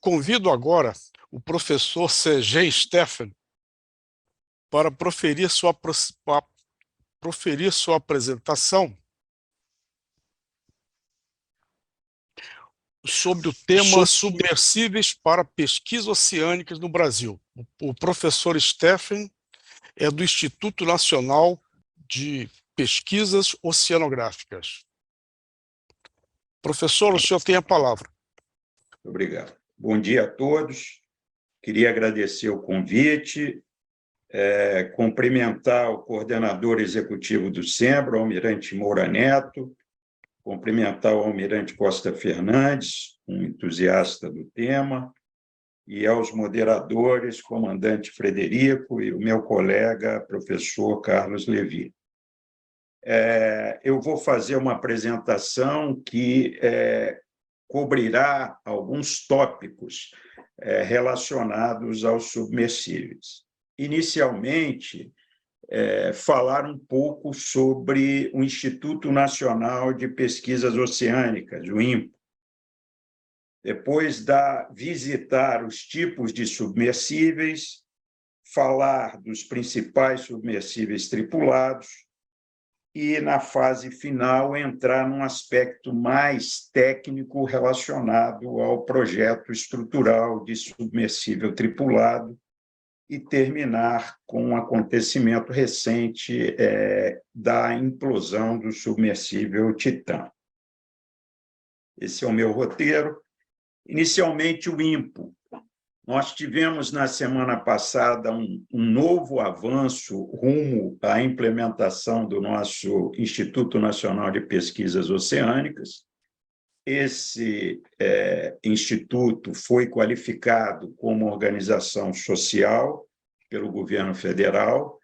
Convido agora o professor Sergei Steffen para proferir sua apresentação sobre o tema submersíveis para pesquisas oceânicas no Brasil. O professor Steffen é do Instituto Nacional de Pesquisas Oceanográficas. Professor, o senhor tem a palavra. Obrigado. Bom dia a todos. Queria agradecer o convite, cumprimentar o coordenador executivo do SEMBRA, o almirante Moura Neto, cumprimentar o almirante Costa Fernandes, um entusiasta do tema, e aos moderadores, comandante Frederico e o meu colega, professor Carlos Levi. Eu vou fazer uma apresentação que cobrirá alguns tópicos relacionados aos submersíveis. Inicialmente, falar um pouco sobre o Instituto Nacional de Pesquisas Oceânicas, o INPE. Depois, visitar os tipos de submersíveis, falar dos principais submersíveis tripulados e, na fase final, entrar num aspecto mais técnico relacionado ao projeto estrutural de submersível tripulado e terminar com um acontecimento recente da implosão do submersível Titã. Esse é o meu roteiro. Inicialmente, o INPO. Nós tivemos, na semana passada, um novo avanço rumo à implementação do nosso Instituto Nacional de Pesquisas Oceânicas. Esse instituto foi qualificado como organização social pelo governo federal.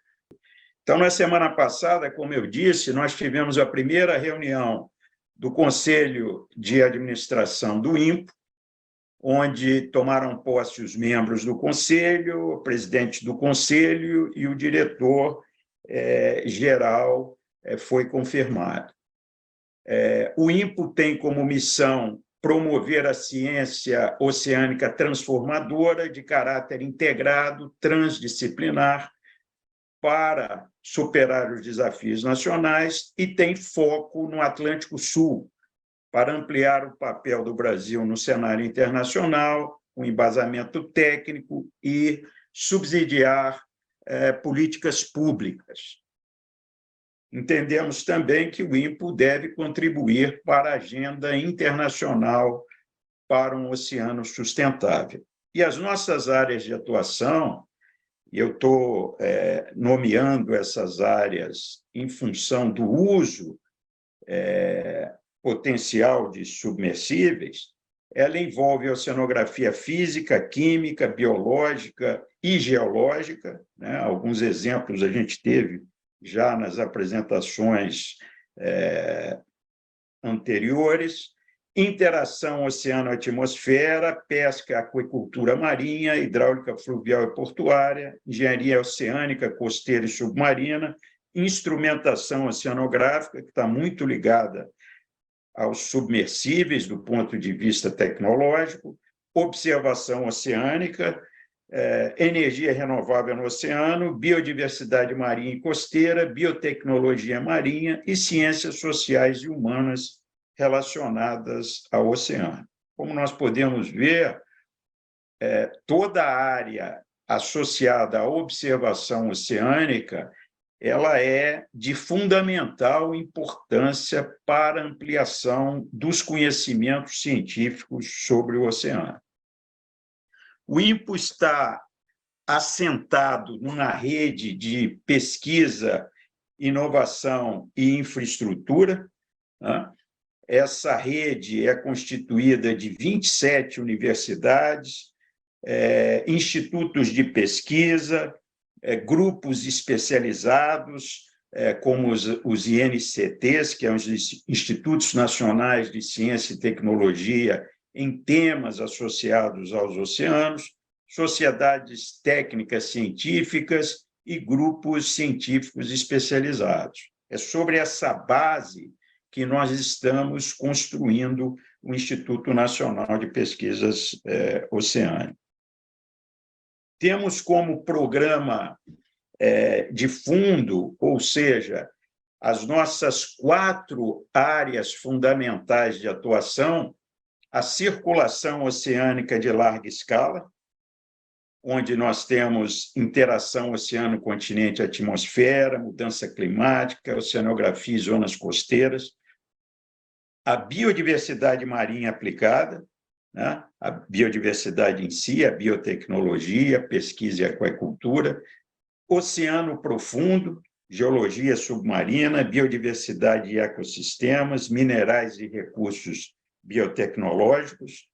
Então, na semana passada, como eu disse, nós tivemos a primeira reunião do Conselho de Administração do INPO, onde tomaram posse os membros do Conselho, o presidente do Conselho e o diretor-geral foi confirmado. O INPO tem como missão promover a ciência oceânica transformadora de caráter integrado, transdisciplinar, para superar os desafios nacionais e tem foco no Atlântico Sul, para ampliar o papel do Brasil no cenário internacional, com embasamento técnico e subsidiar políticas públicas. Entendemos também que o INPO deve contribuir para a agenda internacional para um oceano sustentável. E as nossas áreas de atuação, e eu estou nomeando essas áreas em função do uso potencial de submersíveis, ela envolve a oceanografia física, química, biológica e geológica, né? Alguns exemplos a gente teve já nas apresentações anteriores, interação oceano-atmosfera, pesca, aquicultura marinha, hidráulica fluvial e portuária, engenharia oceânica, costeira e submarina, instrumentação oceanográfica, que está muito ligada aos submersíveis do ponto de vista tecnológico, observação oceânica, energia renovável no oceano, biodiversidade marinha e costeira, biotecnologia marinha e ciências sociais e humanas relacionadas ao oceano. Como nós podemos ver, toda a área associada à observação oceânica ela é de fundamental importância para a ampliação dos conhecimentos científicos sobre o oceano. O INPO está assentado numa rede de pesquisa, inovação e infraestrutura. Essa rede é constituída de 27 universidades, institutos de pesquisa, grupos especializados, como os INCTs, que são os Institutos Nacionais de Ciência e Tecnologia, em temas associados aos oceanos, sociedades técnicas científicas e grupos científicos especializados. É sobre essa base que nós estamos construindo o Instituto Nacional de Pesquisas Oceânicas. Temos como programa de fundo, ou seja, as nossas 4 áreas fundamentais de atuação, a circulação oceânica de larga escala, onde nós temos interação oceano-continente-atmosfera, mudança climática, oceanografia e zonas costeiras, a biodiversidade marinha aplicada, né? A biodiversidade em si, a biotecnologia, pesquisa e aquacultura, oceano profundo, geologia submarina, biodiversidade e ecossistemas, minerais e recursos biotecnológicos,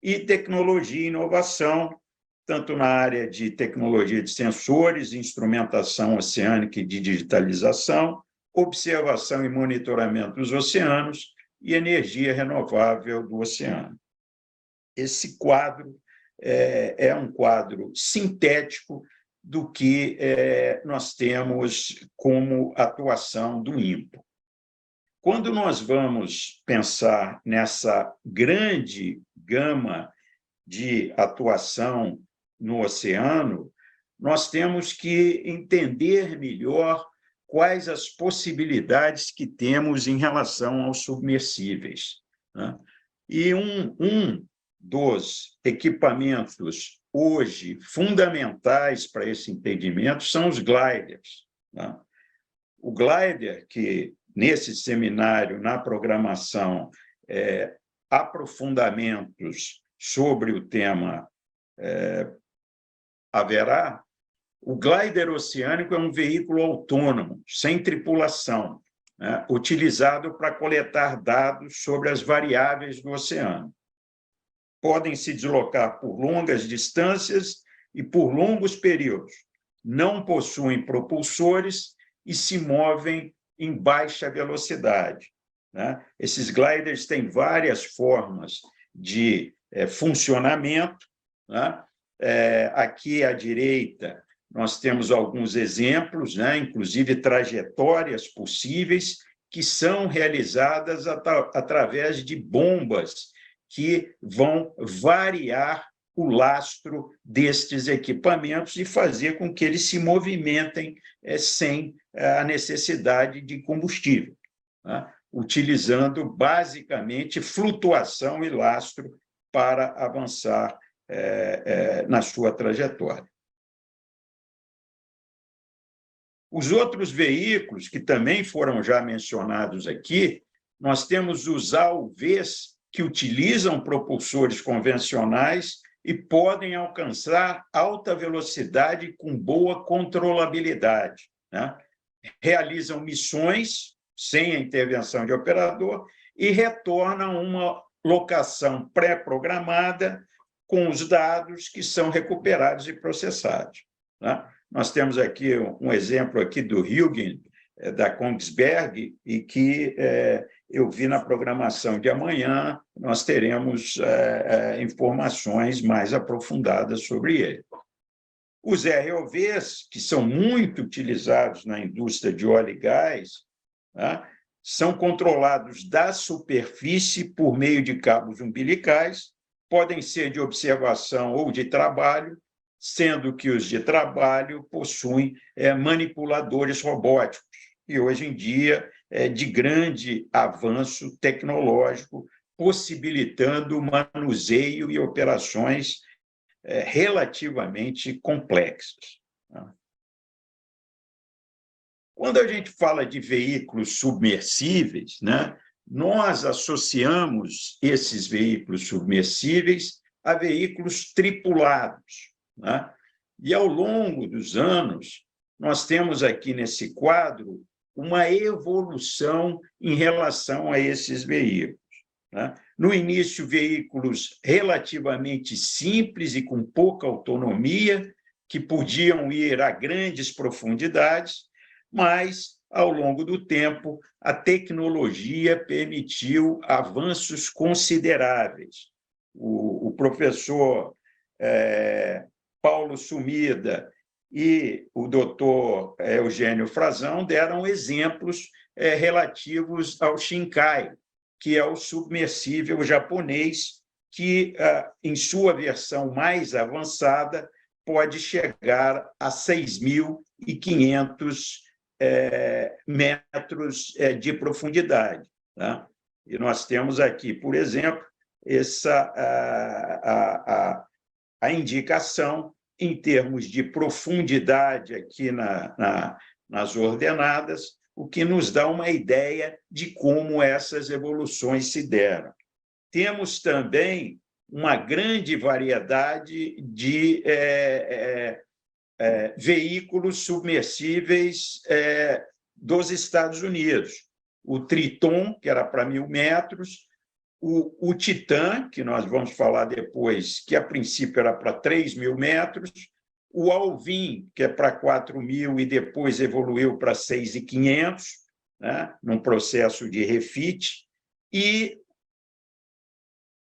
e tecnologia e inovação, tanto na área de tecnologia de sensores, instrumentação oceânica e de digitalização, observação e monitoramento dos oceanos e energia renovável do oceano. Esse quadro é um quadro sintético do que nós temos como atuação do INPO. Quando nós vamos pensar nessa grande gama de atuação no oceano, nós temos que entender melhor quais as possibilidades que temos em relação aos submersíveis, né? E um dos equipamentos hoje fundamentais para esse entendimento são os gliders, né? O glider, que nesse seminário, na programação, aprofundamentos sobre o tema haverá, o glider oceânico é um veículo autônomo, sem tripulação, né, utilizado para coletar dados sobre as variáveis do oceano. Podem se deslocar por longas distâncias e por longos períodos, não possuem propulsores e se movem em baixa velocidade, né? Esses gliders têm várias formas de funcionamento, né? Aqui à direita, nós temos alguns exemplos, né? Inclusive trajetórias possíveis que são realizadas através de bombas que vão variar o lastro destes equipamentos e fazer com que eles se movimentem sem a necessidade de combustível, né? Utilizando basicamente flutuação e lastro para avançar na sua trajetória. Os outros veículos, que também foram já mencionados aqui, nós temos os AUVs, que utilizam propulsores convencionais e podem alcançar alta velocidade com boa controlabilidade, né? Realizam missões sem a intervenção de operador e retornam a uma locação pré-programada com os dados que são recuperados e processados, né? Nós temos aqui um exemplo aqui do Huygens, da Kongsberg, e que eu vi na programação de amanhã, nós teremos informações mais aprofundadas sobre ele. Os ROVs, que são muito utilizados na indústria de óleo e gás, né, são controlados da superfície por meio de cabos umbilicais, podem ser de observação ou de trabalho, sendo que os de trabalho possuem manipuladores robóticos, e hoje em dia de grande avanço tecnológico, possibilitando o manuseio e operações relativamente complexas. Quando a gente fala de veículos submersíveis, né, nós associamos esses veículos submersíveis a veículos tripulados, né? E, ao longo dos anos, nós temos aqui nesse quadro uma evolução em relação a esses veículos, né? No início, veículos relativamente simples e com pouca autonomia, que podiam ir a grandes profundidades, mas, ao longo do tempo, a tecnologia permitiu avanços consideráveis. O professor Paulo Sumida e o doutor Eugênio Frazão deram exemplos relativos ao Shinkai, que é o submersível japonês, que, em sua versão mais avançada, pode chegar a 6.500 metros de profundidade. Tá? E nós temos aqui, por exemplo, a indicação em termos de profundidade aqui nas ordenadas, o que nos dá uma ideia de como essas evoluções se deram. Temos também uma grande variedade de veículos submersíveis dos Estados Unidos. O Triton, que era para 1.000 metros, o Titã, que nós vamos falar depois, que a princípio era para 3.000 metros, o Alvin, que é para 4.000 e depois evoluiu para 6.500, né, num processo de refit, e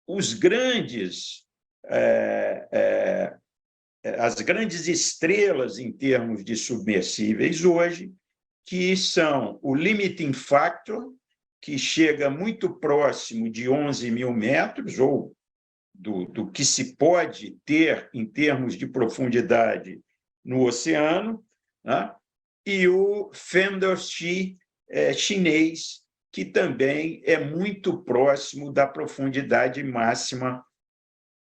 as grandes estrelas em termos de submersíveis hoje, que são o Limiting Factor, que chega muito próximo de 11.000 metros, ou do que se pode ter em termos de profundidade no oceano, né? E o Fendershi chinês, que também é muito próximo da profundidade máxima,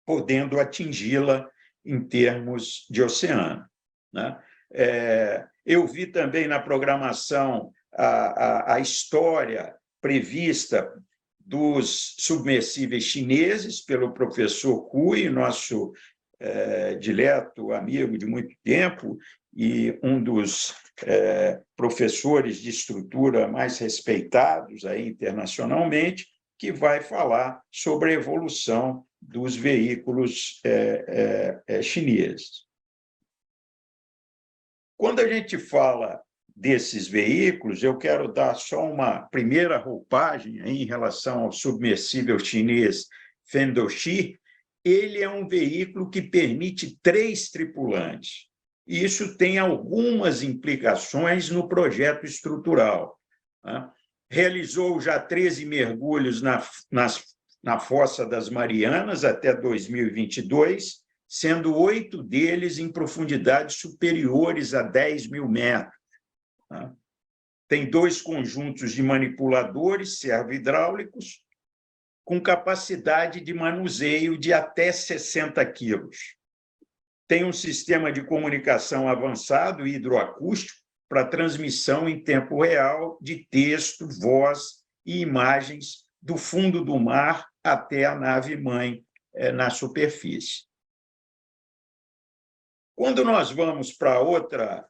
podendo atingi-la em termos de oceano, né? Eu vi também na programação a história prevista dos submersíveis chineses pelo professor Cui, nosso dileto amigo de muito tempo e um dos professores de estrutura mais respeitados aí internacionalmente, que vai falar sobre a evolução dos veículos chineses. Quando a gente fala desses veículos, eu quero dar só uma primeira roupagem em relação ao submersível chinês Fendershi. Ele é um veículo que permite 3 tripulantes. E isso tem algumas implicações no projeto estrutural, né? Realizou já 13 mergulhos na Fossa das Marianas até 2022, sendo 8 deles em profundidades superiores a 10.000 metros. Tem 2 conjuntos de manipuladores servo-hidráulicos com capacidade de manuseio de até 60 quilos. Tem um sistema de comunicação avançado hidroacústico para transmissão em tempo real de texto, voz e imagens do fundo do mar até a nave-mãe na superfície. Quando nós vamos para o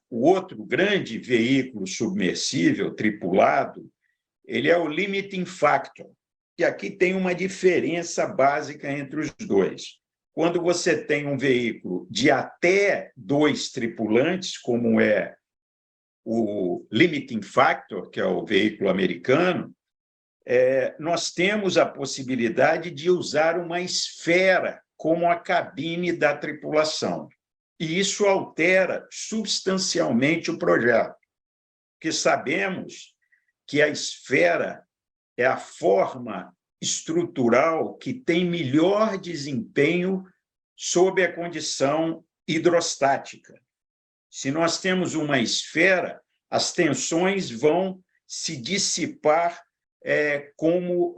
outro grande veículo submersível tripulado, ele é o Limiting Factor, que aqui tem uma diferença básica entre os dois. Quando você tem um veículo de até 2 tripulantes, como é o Limiting Factor, que é o veículo americano, nós temos a possibilidade de usar uma esfera como a cabine da tripulação. E isso altera substancialmente o projeto, porque sabemos que a esfera é a forma estrutural que tem melhor desempenho sob a condição hidrostática. Se nós temos uma esfera, as tensões vão se dissipar como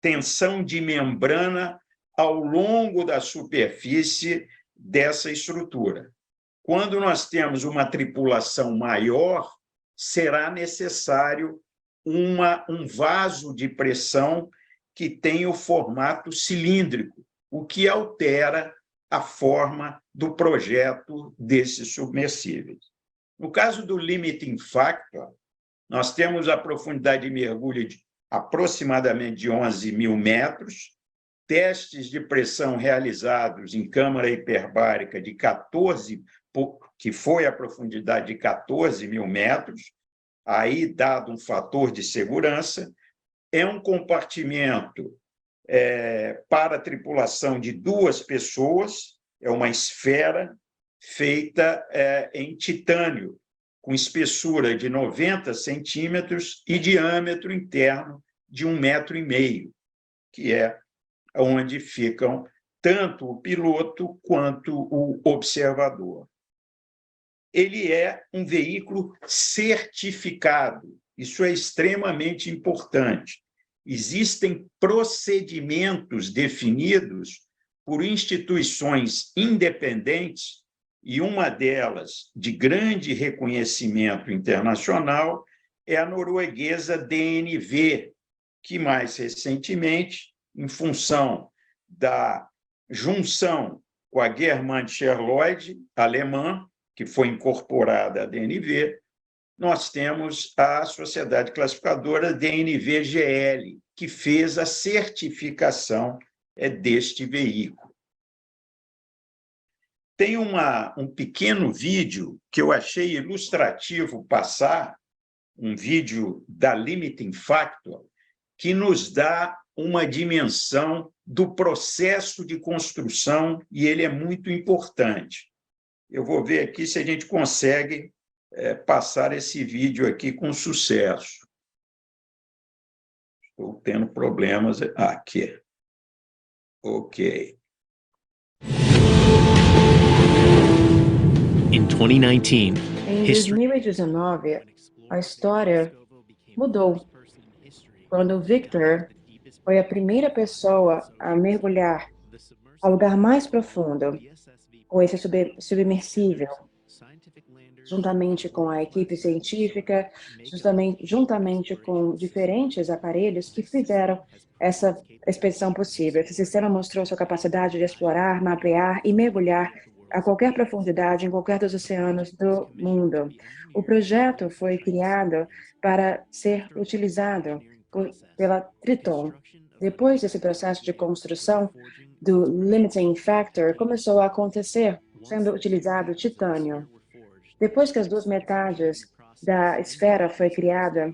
tensão de membrana ao longo da superfície dessa estrutura. Quando nós temos uma tripulação maior, será necessário um vaso de pressão que tem o formato cilíndrico, o que altera a forma do projeto desses submersíveis. No caso do Limiting Factor, nós temos a profundidade de mergulho de aproximadamente de 11.000 metros, testes de pressão realizados em câmara hiperbárica de 14, que foi a profundidade de 14.000 metros, aí dado um fator de segurança, é um compartimento para a tripulação de 2 pessoas, é uma esfera feita em titânio, com espessura de 90 centímetros e diâmetro interno de 1,5 metro, que é onde ficam tanto o piloto quanto o observador. Ele é um veículo certificado, isso é extremamente importante. Existem procedimentos definidos por instituições independentes, e uma delas, de grande reconhecimento internacional, é a norueguesa DNV, que mais recentemente, em função da junção com a Germanischer Lloyd, alemã, que foi incorporada à DNV, nós temos a Sociedade Classificadora DNV-GL, que fez a certificação deste veículo. Tem um pequeno vídeo que eu achei ilustrativo passar, um vídeo da Limiting Factor, que nos dá uma dimensão do processo de construção, e ele é muito importante. Eu vou ver aqui se a gente consegue passar esse vídeo aqui com sucesso. Estou tendo problemas. Aqui. Ok. Em 2019, a história mudou quando Victor foi a primeira pessoa a mergulhar ao lugar mais profundo com esse submersível, juntamente com a equipe científica, juntamente com diferentes aparelhos que fizeram essa expedição possível. Esse sistema mostrou sua capacidade de explorar, mapear e mergulhar a qualquer profundidade em qualquer dos oceanos do mundo. O projeto foi criado para ser utilizado pela Triton. Depois desse processo de construção do Limiting Factor, começou a acontecer, sendo utilizado titânio. Depois que as duas metades da esfera foi criada,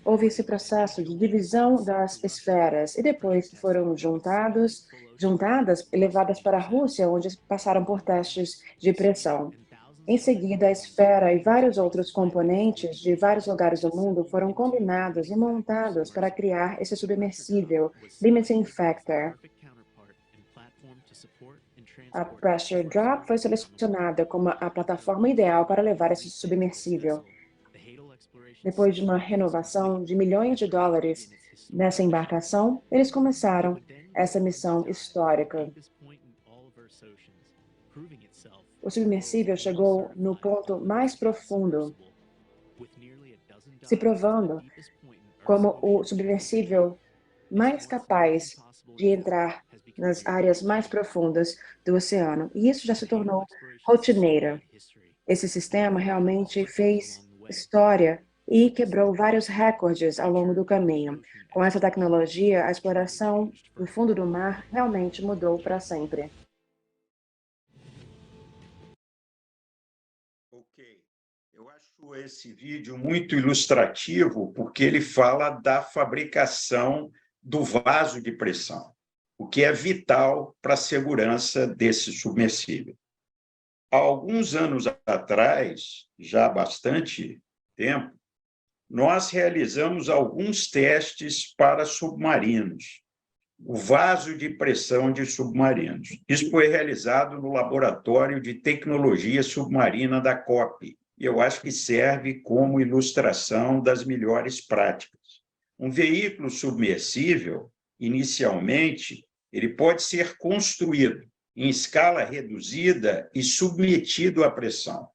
houve esse processo de divisão das esferas e depois foram juntadas e levadas para a Rússia, onde passaram por testes de pressão. Em seguida, a esfera e vários outros componentes de vários lugares do mundo foram combinados e montados para criar esse submersível Limiting Factor. A Pressure Drop foi selecionada como a plataforma ideal para levar esse submersível. Depois de uma renovação de milhões de dólares nessa embarcação, eles começaram essa missão histórica. O submersível chegou no ponto mais profundo, se provando como o submersível mais capaz de entrar nas áreas mais profundas do oceano. E isso já se tornou rotineiro. Esse sistema realmente fez história e quebrou vários recordes ao longo do caminho. Com essa tecnologia, a exploração do fundo do mar realmente mudou para sempre. Ok. Eu acho esse vídeo muito ilustrativo porque ele fala da fabricação do vaso de pressão, o que é vital para a segurança desse submersível. Há alguns anos atrás, já há bastante tempo, nós realizamos alguns testes para submarinos, o vaso de pressão de submarinos. Isso foi realizado no Laboratório de Tecnologia Submarina da COP, e eu acho que serve como ilustração das melhores práticas. Um veículo submersível, inicialmente, ele pode ser construído em escala reduzida e submetido à pressão.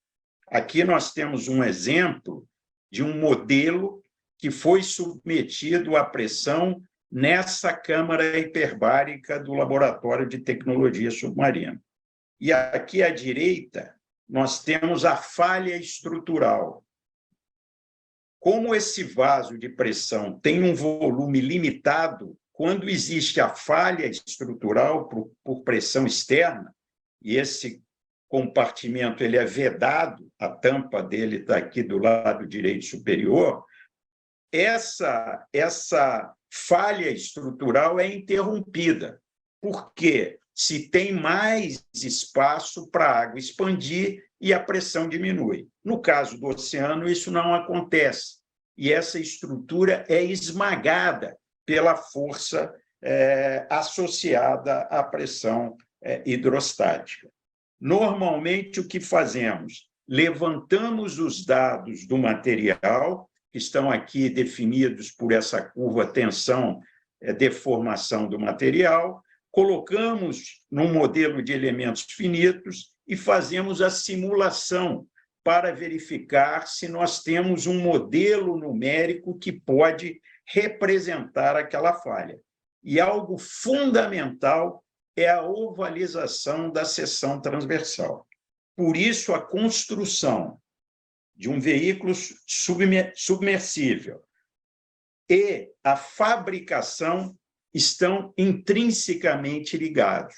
Aqui nós temos um exemplo de um modelo que foi submetido à pressão nessa câmara hiperbárica do Laboratório de Tecnologia Submarina. E aqui à direita, nós temos a falha estrutural. Como esse vaso de pressão tem um volume limitado, quando existe a falha estrutural por pressão externa, e esse compartimento ele é vedado, a tampa dele está aqui do lado direito superior, essa falha estrutural é interrompida. Por quê? se tem mais espaço para a água expandir e a pressão diminui. No caso do oceano, isso não acontece, e essa estrutura é esmagada pela força associada à pressão hidrostática. Normalmente, o que fazemos? Levantamos os dados do material, que estão aqui definidos por essa curva tensão, deformação do material, colocamos num modelo de elementos finitos e fazemos a simulação para verificar se nós temos um modelo numérico que pode representar aquela falha. E algo fundamental é a ovalização da seção transversal. Por isso, a construção de um veículo submersível e a fabricação estão intrinsecamente ligados.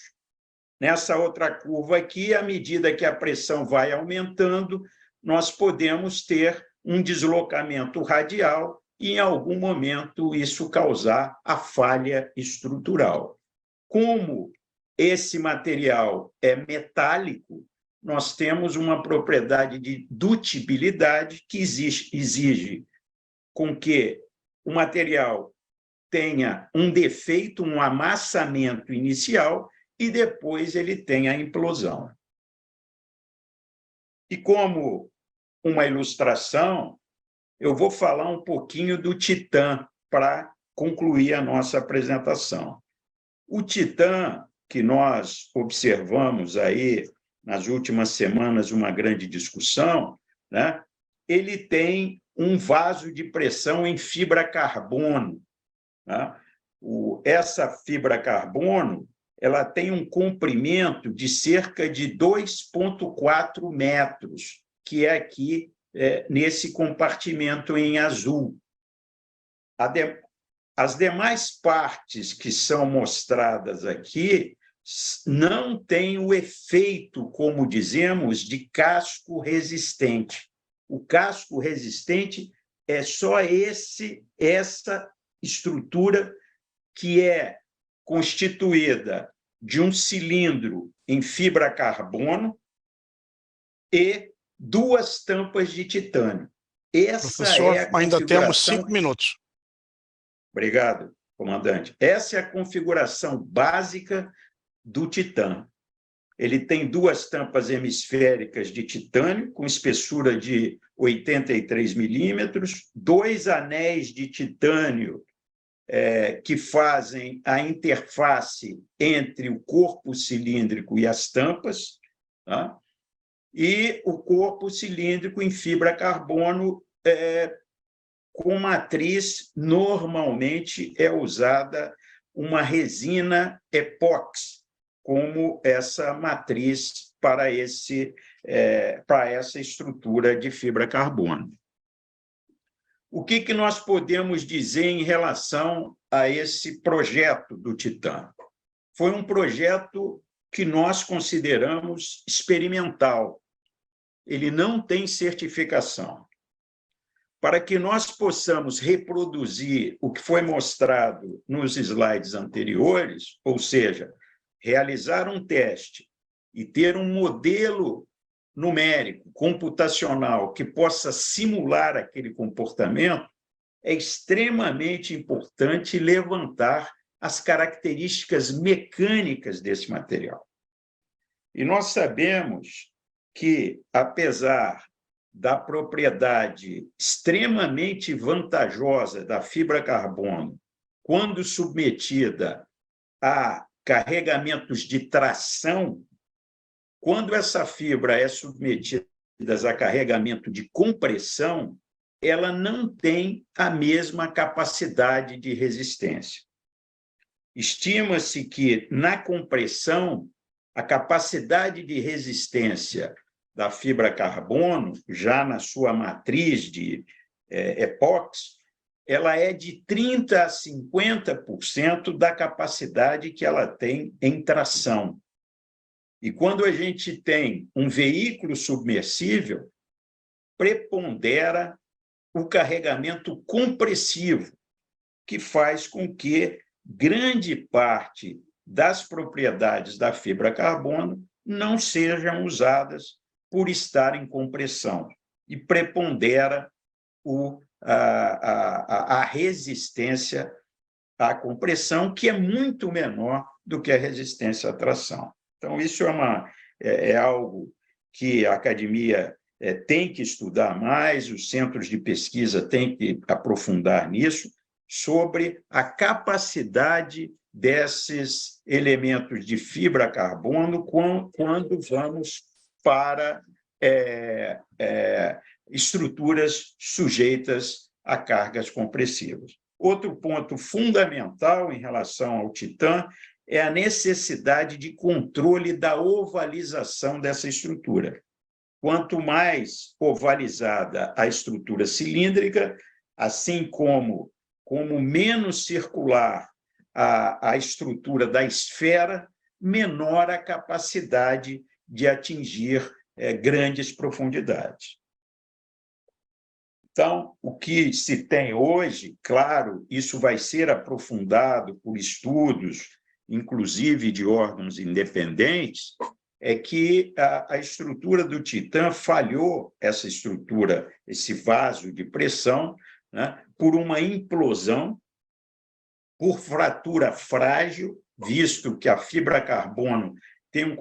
Nessa outra curva aqui, à medida que a pressão vai aumentando, nós podemos ter um deslocamento radial e, em algum momento, isso causar a falha estrutural. Como esse material é metálico, nós temos uma propriedade de dutibilidade que exige com que o material tenha um defeito, um amassamento inicial, e depois ele tenha a implosão. E como uma ilustração, eu vou falar um pouquinho do titã para concluir a nossa apresentação. O titã, que nós observamos aí nas últimas semanas uma grande discussão, né? Ele tem um vaso de pressão em fibra carbono. Né? Essa fibra carbono ela tem um comprimento de cerca de 2,4 metros, que é aqui nesse compartimento em azul. As demais partes que são mostradas aqui não têm o efeito, como dizemos, de casco resistente. O casco resistente é só essa estrutura que é constituída de um cilindro em fibra carbono e 2 tampas de titânio. Essa Professor, é a ainda temos configuração... 5 minutos. Obrigado, comandante. Essa é a configuração básica do titã. Ele tem 2 tampas hemisféricas de titânio, com espessura de 83 milímetros, 2 anéis de titânio que fazem a interface entre o corpo cilíndrico e as tampas, tá? E o corpo cilíndrico em fibra carbono com matriz, normalmente é usada uma resina epóxi, como essa matriz para essa estrutura de fibra carbono. O que nós podemos dizer em relação a esse projeto do Titã? Foi um projeto que nós consideramos experimental. Ele não tem certificação. Para que nós possamos reproduzir o que foi mostrado nos slides anteriores, ou seja, realizar um teste e ter um modelo numérico, computacional, que possa simular aquele comportamento, é extremamente importante levantar as características mecânicas desse material. E nós sabemos que, apesar da propriedade extremamente vantajosa da fibra carbono, quando submetida a carregamentos de tração, quando essa fibra é submetida a carregamento de compressão, ela não tem a mesma capacidade de resistência. Estima-se que, na compressão, a capacidade de resistência da fibra carbono, já na sua matriz de epóxi, ela é de 30% a 50% da capacidade que ela tem em tração. E quando a gente tem um veículo submersível, prepondera o carregamento compressivo, que faz com que grande parte das propriedades da fibra carbono não sejam usadas por estarem com pressão e prepondera a resistência à compressão, que é muito menor do que a resistência à tração. Então, isso é algo que a academia tem que estudar mais, os centros de pesquisa têm que aprofundar nisso, sobre a capacidade desses elementos de fibra carbono quando vamos para estruturas sujeitas a cargas compressivas. Outro ponto fundamental em relação ao titã é a necessidade de controle da ovalização dessa estrutura. Quanto mais ovalizada a estrutura cilíndrica, assim como menos circular a estrutura da esfera, menor a capacidade de atingir grandes profundidades. Então, o que se tem hoje, claro, isso vai ser aprofundado por estudos, inclusive de órgãos independentes, é que a estrutura do titã falhou, essa estrutura, esse vaso de pressão, né, por uma implosão, por fratura frágil, visto que a fibra carbono tem um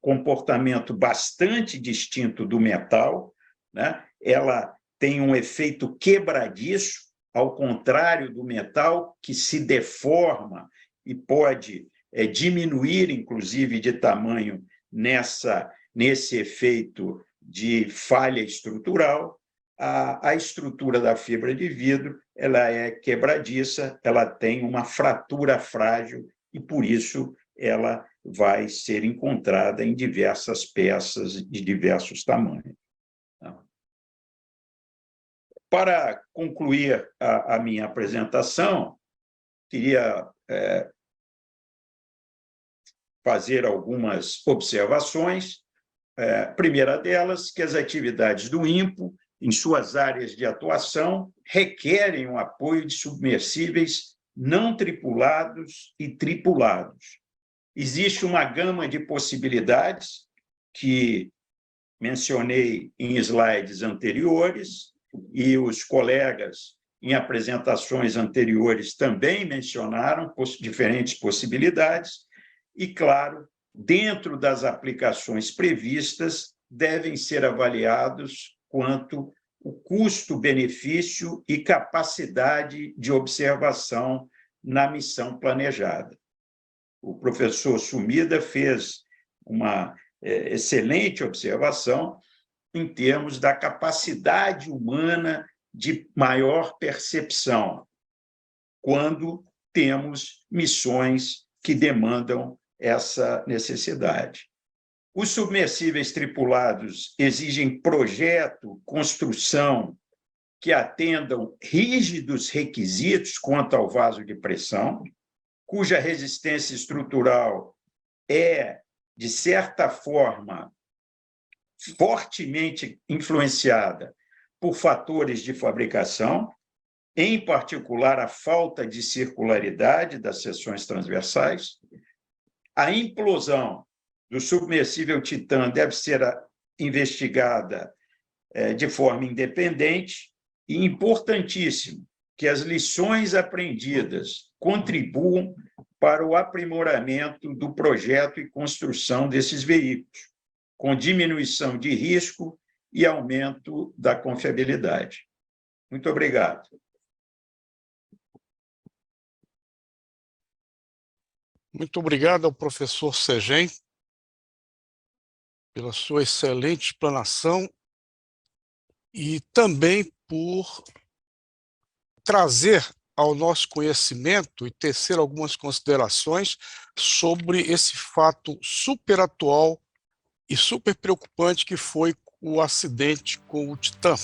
comportamento bastante distinto do metal, né? Ela tem um efeito quebradiço, ao contrário do metal, que se deforma e pode diminuir, inclusive, de tamanho nesse efeito de falha estrutural. A estrutura da fibra de vidro ela é quebradiça, ela tem uma fratura frágil e, por isso, ela vai ser encontrada em diversas peças de diversos tamanhos. Para concluir a minha apresentação, queria fazer algumas observações. Primeira delas, que as atividades do INPO, em suas áreas de atuação, requerem o apoio de submersíveis não tripulados e tripulados. Existe uma gama de possibilidades que mencionei em slides anteriores, e os colegas, em apresentações anteriores, também mencionaram diferentes possibilidades, e, claro, dentro das aplicações previstas, devem ser avaliados quanto o custo-benefício e capacidade de observação na missão planejada. O professor Sumida fez uma excelente observação em termos da capacidade humana de maior percepção, quando temos missões que demandam essa necessidade. Os submersíveis tripulados exigem projeto, construção, que atendam rígidos requisitos quanto ao vaso de pressão, cuja resistência estrutural é, de certa forma, fortemente influenciada por fatores de fabricação, em particular a falta de circularidade das seções transversais. A implosão do submersível Titã deve ser investigada de forma independente, e importantíssimo que as lições aprendidas contribuam para o aprimoramento do projeto e construção desses veículos, com diminuição de risco e aumento da confiabilidade. Muito obrigado. Muito obrigado ao professor Segem pela sua excelente explanação e também por trazer ao nosso conhecimento e tecer algumas considerações sobre esse fato super atual e super preocupante que foi o acidente com o Titã.